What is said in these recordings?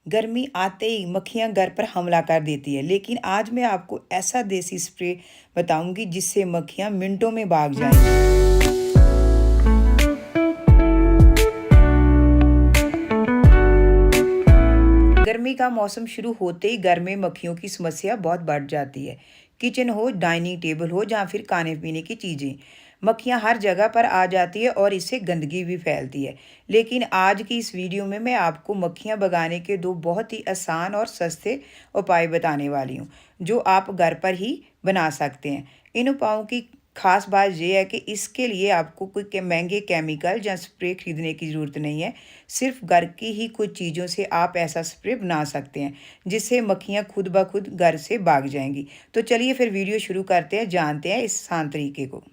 गर्मी आते ही मक्खियां घर पर हमला कर देती है, लेकिन आज मैं आपको ऐसा देसी स्प्रे बताऊंगी जिससे मक्खियां मिनटों में भाग जाएंगी। गर्मी का मौसम शुरू होते ही घर में मक्खियों की समस्या बहुत बढ़ जाती है। किचन हो, डाइनिंग टेबल हो, या फिर खाने पीने की चीज़ें, मक्खियां हर जगह पर आ जाती है और इससे गंदगी भी फैलती है। लेकिन आज की इस वीडियो में मैं आपको मक्खियां भगाने के दो बहुत ही आसान और सस्ते उपाय बताने वाली हूँ, जो आप घर पर ही बना सकते हैं। इन उपायों की खास बात यह है कि इसके लिए आपको कोई महंगे केमिकल या स्प्रे खरीदने की ज़रूरत नहीं है। सिर्फ घर की ही कुछ चीज़ों से आप ऐसा स्प्रे बना सकते हैं जिससे मक्खियाँ खुद ब खुद घर से भाग जाएंगी। तो चलिए फिर वीडियो शुरू करते हैं, जानते हैं इस आसान तरीके को।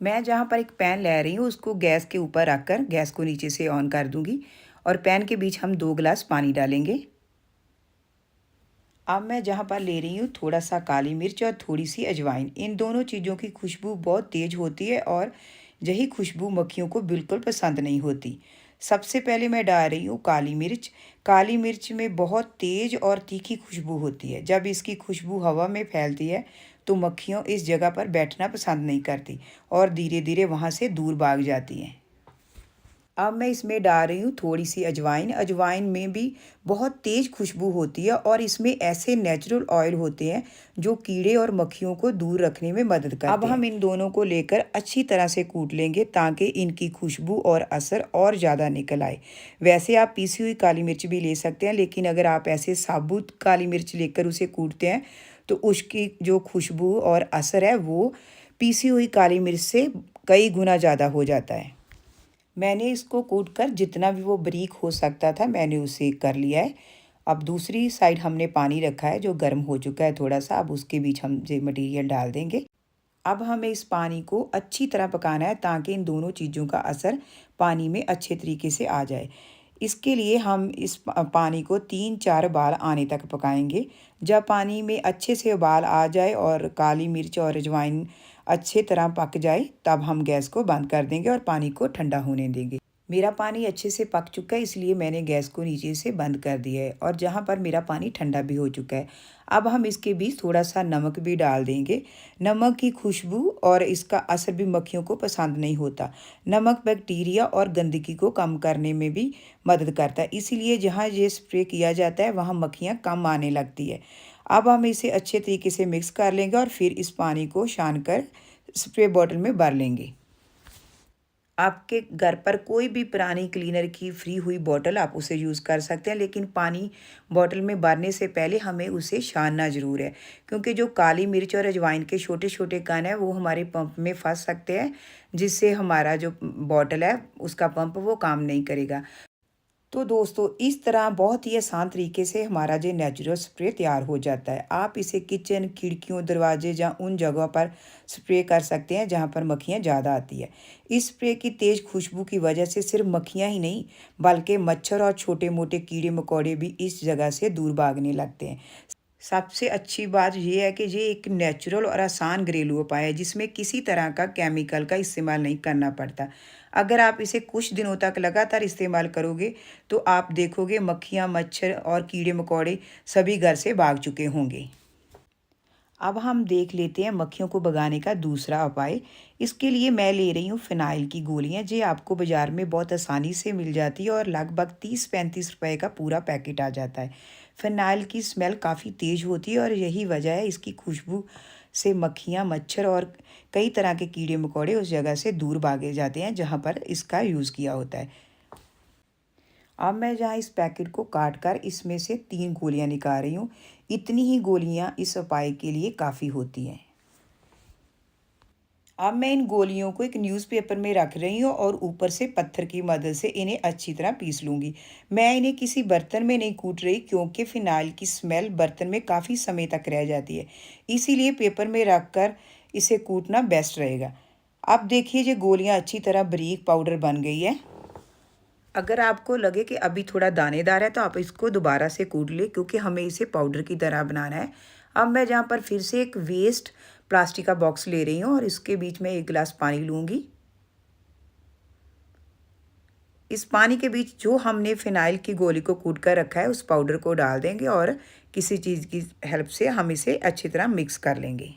मैं जहाँ पर एक पैन ले रही हूँ उसको गैस के ऊपर रखकर गैस को नीचे से ऑन कर दूँगी और पैन के बीच हम 2 गिलास पानी डालेंगे। अब मैं जहाँ पर ले रही हूँ थोड़ा सा काली मिर्च और थोड़ी सी अजवाइन। इन दोनों चीज़ों की खुशबू बहुत तेज़ होती है और यही खुशबू मक्खियों को बिल्कुल पसंद नहीं होती। सबसे पहले मैं डाल रही हूँ काली मिर्च। काली मिर्च में बहुत तेज़ और तीखी खुशबू होती है। जब इसकी खुशबू हवा में फैलती है तो मक्खियों इस जगह पर बैठना पसंद नहीं करती और धीरे धीरे वहाँ से दूर भाग जाती हैं। अब मैं इसमें डाल रही हूँ थोड़ी सी अजवाइन। अजवाइन में भी बहुत तेज़ खुशबू होती है और इसमें ऐसे नेचुरल ऑयल होते हैं जो कीड़े और मक्खियों को दूर रखने में मदद करते हैं। अब हम इन दोनों को लेकर अच्छी तरह से कूट लेंगे ताकि इनकी खुशबू और असर और ज़्यादा निकल आए। वैसे आप पीसी हुई काली मिर्च भी ले सकते हैं, लेकिन अगर आप ऐसे साबुत काली मिर्च लेकर उसे कूटते हैं तो उसकी जो खुशबू और असर है वो पीसी हुई काली मिर्च से कई गुना ज़्यादा हो जाता है। मैंने इसको कूट कर जितना भी वो बारीक हो सकता था मैंने उसे कर लिया है। अब दूसरी साइड हमने पानी रखा है जो गर्म हो चुका है थोड़ा सा। अब उसके बीच हम ये मटेरियल डाल देंगे। अब हमें इस पानी को अच्छी तरह पकाना है ताकि इन दोनों चीज़ों का असर पानी में अच्छे तरीके से आ जाए। इसके लिए हम इस पानी को 3-4 उबाल आने तक पकाएंगे। जब पानी में अच्छे से उबाल आ जाए और काली मिर्च और अजवाइन अच्छे तरह पक जाए तब हम गैस को बंद कर देंगे और पानी को ठंडा होने देंगे। मेरा पानी अच्छे से पक चुका है इसलिए मैंने गैस को नीचे से बंद कर दिया है और जहाँ पर मेरा पानी ठंडा भी हो चुका है। अब हम इसके बीच थोड़ा सा नमक भी डाल देंगे। नमक की खुशबू और इसका असर भी मक्खियों को पसंद नहीं होता। नमक बैक्टीरिया और गंदगी को कम करने में भी मदद करता है, इसीलिए जहाँ ये स्प्रे किया जाता है वहाँ मक्खियाँ कम आने लगती है। अब हम इसे अच्छे तरीके से मिक्स कर लेंगे और फिर इस पानी को छान कर स्प्रे बॉटल में भर लेंगे। आपके घर पर कोई भी पुरानी क्लीनर की फ्री हुई बॉटल आप उसे यूज़ कर सकते हैं, लेकिन पानी बॉटल में भरने से पहले हमें उसे छानना ज़रूर है, क्योंकि जो काली मिर्च और अजवाइन के छोटे छोटे कण हैं वो हमारे पंप में फंस सकते हैं, जिससे हमारा जो बॉटल है उसका पंप वो काम नहीं करेगा। तो दोस्तों इस तरह बहुत ही आसान तरीके से हमारा जो नेचुरल स्प्रे तैयार हो जाता है। आप इसे किचन, खिड़कियों, दरवाजे या उन जगहों पर स्प्रे कर सकते हैं जहां पर मक्खियां ज़्यादा आती है। इस स्प्रे की तेज़ खुशबू की वजह से सिर्फ मक्खियां ही नहीं बल्कि मच्छर और छोटे मोटे कीड़े मकोड़े भी इस जगह से दूर भागने लगते हैं। सबसे अच्छी बात यह है कि ये एक नेचुरल और आसान घरेलू उपाय है जिसमें किसी तरह का केमिकल का इस्तेमाल नहीं करना पड़ता। अगर आप इसे कुछ दिनों तक लगातार इस्तेमाल करोगे तो आप देखोगे मक्खियाँ, मच्छर और कीड़े मकोड़े सभी घर से भाग चुके होंगे। अब हम देख लेते हैं मक्खियों को भगाने का दूसरा उपाय। इसके लिए मैं ले रही हूँ फिनाइल की गोलियाँ, जो आपको बाज़ार में बहुत आसानी से मिल जाती है और लगभग 30-35 रुपए का पूरा पैकेट आ जाता है। फिनाइल की स्मेल काफ़ी तेज़ होती है और यही वजह है इसकी खुशबू से मक्खियाँ, मच्छर और कई तरह के कीड़े मकोड़े उस जगह से दूर भागे जाते हैं जहाँ पर इसका यूज़ किया होता है। अब मैं जहाँ इस पैकेट को काट कर इसमें से 3 गोलियाँ निकाल रही हूँ। इतनी ही गोलियाँ इस उपाय के लिए काफ़ी होती हैं। अब मैं इन गोलियों को एक न्यूज़पेपर में रख रही हूँ और ऊपर से पत्थर की मदद से इन्हें अच्छी तरह पीस लूँगी। मैं इन्हें किसी बर्तन में नहीं कूट रही क्योंकि फिनाइल की स्मेल बर्तन में काफ़ी समय तक रह जाती है, इसीलिए पेपर में रख कर इसे कूटना बेस्ट रहेगा। अब देखिए ये गोलियाँ अच्छी तरह बारीक पाउडर बन गई है। अगर आपको लगे कि अभी थोड़ा दानेदार है तो आप इसको दोबारा से कूट लें, क्योंकि हमें इसे पाउडर की तरह बनाना है। अब मैं जहाँ पर फिर से एक वेस्ट प्लास्टिक का बॉक्स ले रही हूँ और इसके बीच में 1 गिलास पानी लूँगी। इस पानी के बीच जो हमने फिनाइल की गोली को कूट कर रखा है उस पाउडर को डाल देंगे और किसी चीज़ की हेल्प से हम इसे अच्छी तरह मिक्स कर लेंगे।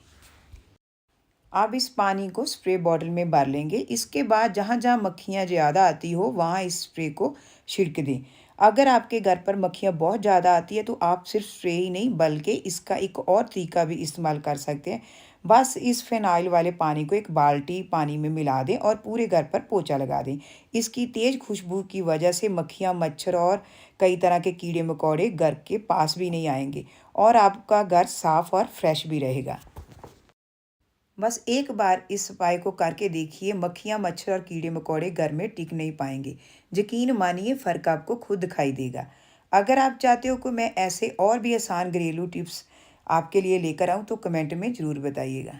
अब इस पानी को स्प्रे बॉटल में भर लेंगे। इसके बाद जहाँ जहाँ मक्खियाँ ज़्यादा आती हो वहाँ इस स्प्रे को छिड़क दें। अगर आपके घर पर मक्खियाँ बहुत ज़्यादा आती है तो आप सिर्फ स्प्रे ही नहीं बल्कि इसका एक और तरीका भी इस्तेमाल कर सकते हैं। बस इस फिनाइल वाले पानी को एक बाल्टी पानी में मिला दें और पूरे घर पर पोंछा लगा दें। इसकी तेज़ खुशबू की वजह से मक्खियाँ, मच्छर और कई तरह के कीड़े मकोड़े घर के पास भी नहीं आएंगे और आपका घर साफ और फ्रेश भी रहेगा। बस एक बार इस उपाय को करके देखिए, मक्खियाँ, मच्छर और कीड़े मकोड़े घर में टिक नहीं पाएंगे। यकीन मानिए, फ़र्क आपको खुद दिखाई देगा। अगर आप चाहते हो कि मैं ऐसे और भी आसान घरेलू टिप्स आपके लिए लेकर आऊँ तो कमेंट में ज़रूर बताइएगा।